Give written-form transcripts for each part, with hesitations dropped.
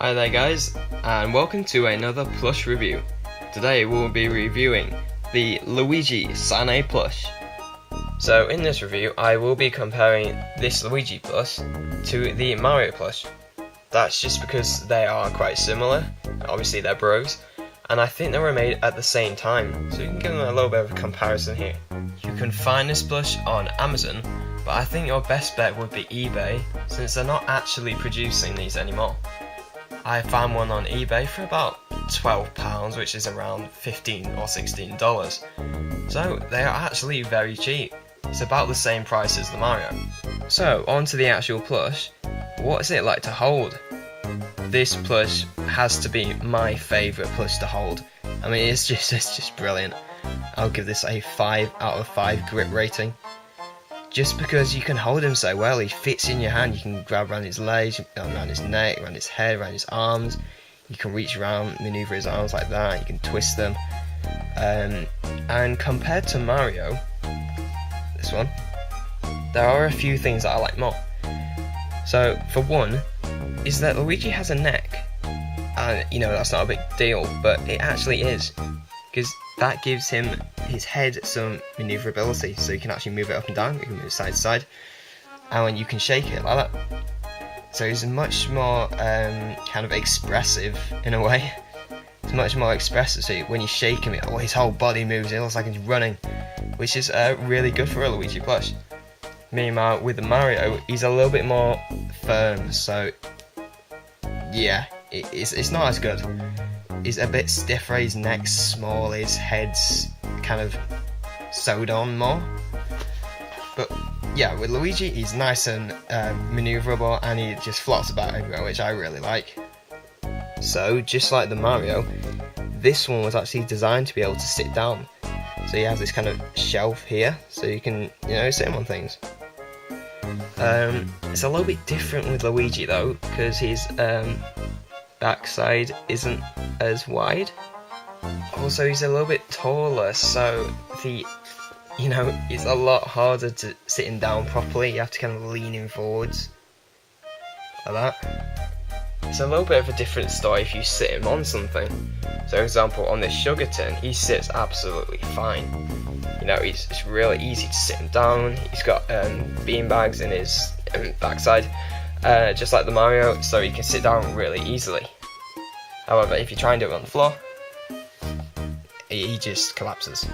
Hi there guys, and welcome to another plush review. Today we'll be reviewing the Luigi Sanei plush. So in this review I will be comparing this Luigi plush to the Mario plush. That's just because they are quite similar, obviously they're bros, and I think they were made at the same time, so you can give them a little bit of a comparison here. You can find this plush on Amazon, but I think your best bet would be eBay, since they're not actually producing these anymore. I found one on eBay for about £12, which is around $15 or $16. So they are actually very cheap. It's about the same price as the Mario. So on to the actual plush. What is it like to hold? This plush has to be my favourite plush to hold. I mean, it's just brilliant. I'll give this a 5 out of 5 grip rating. Just because you can hold him so well, he fits in your hand, you can grab around his legs, around his neck, around his head, around his arms. You can reach around, manoeuvre his arms like that, you can twist them. And compared to Mario, this one, there are a few things that I like more. So, for one, is that Luigi has a neck. And, you know, that's not a big deal, but it actually is. Because that gives him, his head, some manoeuvrability, so you can actually move it up and down, you can move it side to side, and when you can shake it like that. So he's much more kind of expressive in a way. It's much more expressive, so when you shake him, his whole body moves, it looks like he's running, which is really good for a Luigi plush. Meanwhile, with the Mario, he's a little bit more firm, so yeah, it's not as good. He's a bit stiffer, his neck's small, his head's kind of sewed on more. But yeah, with Luigi, he's nice and manoeuvrable, and he just flops about everywhere, which I really like. So, just like the Mario, this one was actually designed to be able to sit down. So you have this kind of shelf here, so you can, you know, sit on things. It's a little bit different with Luigi though, because his backside isn't as wide. Also, he's a little bit taller, so it's a lot harder to sitting down properly. You have to kind of lean in forwards like that. It's a little bit of a different story if you sit him on something. So, for example, on this sugar tin, he sits absolutely fine. You know, it's really easy to sit him down. He's got bean bags in his backside. Just like the Mario, so you can sit down really easily. However, if you try and do it on the floor, he just collapses.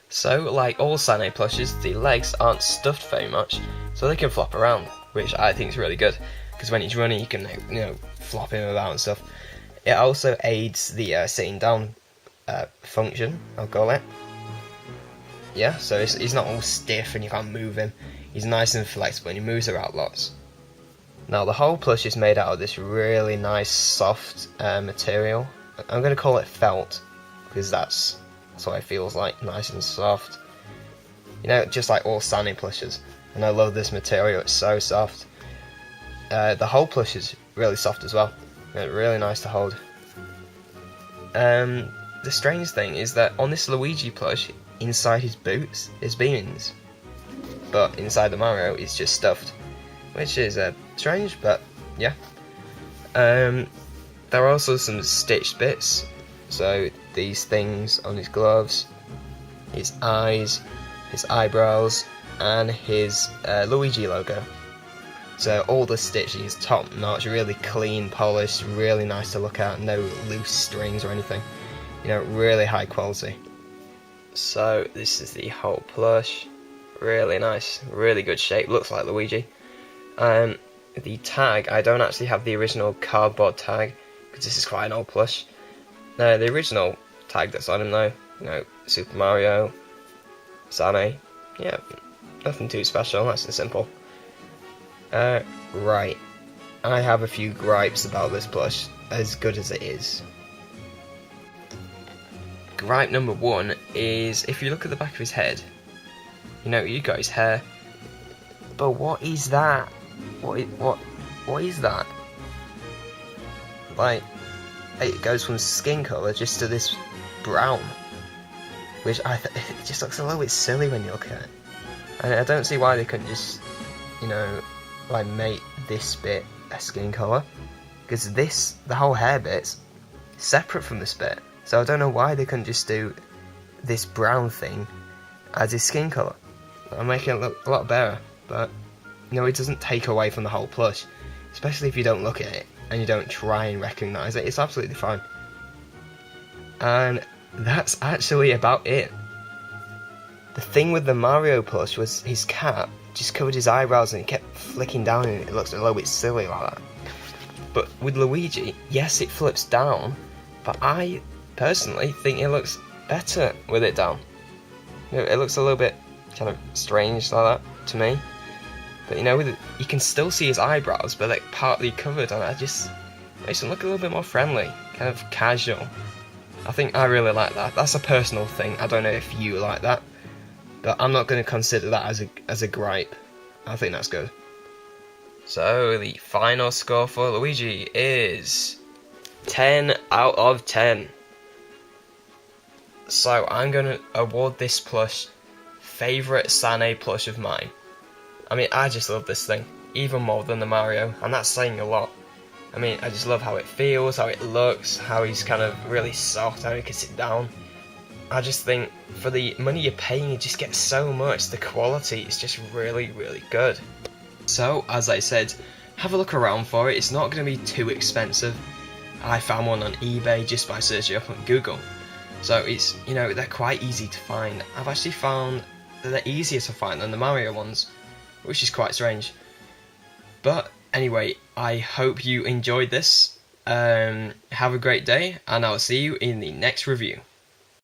So, like all Sanei plushes, the legs aren't stuffed very much, so they can flop around, which I think is really good, because when he's running, you can, flop him about and stuff. It also aids the sitting down function, I'll call it. Yeah, so he's not all stiff and you can't move him. He's nice and flexible and he moves around lots. Now the whole plush is made out of this really nice soft material. I'm going to call it felt, because that's what it feels like, nice and soft. You know, just like all Sanei plushes. And I love this material, it's so soft. The whole plush is really soft as well. Really nice to hold. The strange thing is that on this Luigi plush, inside his boots, there's beans. But inside the Mario, it's just stuffed. Which is strange, but yeah. There are also some stitched bits. So these things on his gloves, his eyes, his eyebrows, and his Luigi logo. So all the stitching is top notch, really clean, polished, really nice to look at, no loose strings or anything. You know, really high quality. So this is the whole plush. Really nice, really good shape, looks like Luigi. The tag, I don't actually have the original cardboard tag, because this is quite an old plush. No, the original tag that's on him though, Super Mario, Sanei, yeah, nothing too special, nice and simple. Right, I have a few gripes about this plush, as good as it is. Gripe number one is, if you look at the back of his head, you got his hair, but what is that? What is that? Like, it goes from skin colour just to this brown, which it just looks a little bit silly when you look at it. And I don't see why they couldn't just, like make this bit a skin colour. because the whole hair bit's separate from this bit. So I don't know why they couldn't just do this brown thing as his skin colour. I'll make it look a lot better, but it doesn't take away from the whole plush, especially if you don't look at it and you don't try and recognise it. It's absolutely fine. And that's actually about it. The thing with the Mario plush was his cap just covered his eyebrows and he kept flicking down and it looks a little bit silly like that. But with Luigi, yes, it flips down, but I personally think it looks better with it down. It looks a little bit kind of strange like that to me. But you can still see his eyebrows, but like partly covered, and it makes him look a little bit more friendly, kind of casual. I think I really like that. That's a personal thing. I don't know if you like that, but I'm not going to consider that as a gripe. I think that's good. So the final score for Luigi is 10 out of 10. So I'm going to award this plush favourite Sanei plush of mine. I mean, I just love this thing, even more than the Mario, and that's saying a lot. I mean, I just love how it feels, how it looks, how he's kind of really soft, how he can sit down. I just think for the money you're paying, you just get so much. The quality is just really, really good. So, as I said, have a look around for it. It's not going to be too expensive. I found one on eBay just by searching up on Google. So it's, they're quite easy to find. I've actually found that they're easier to find than the Mario ones, which is quite strange. But anyway, I hope you enjoyed this. Have a great day, and I'll see you in the next review.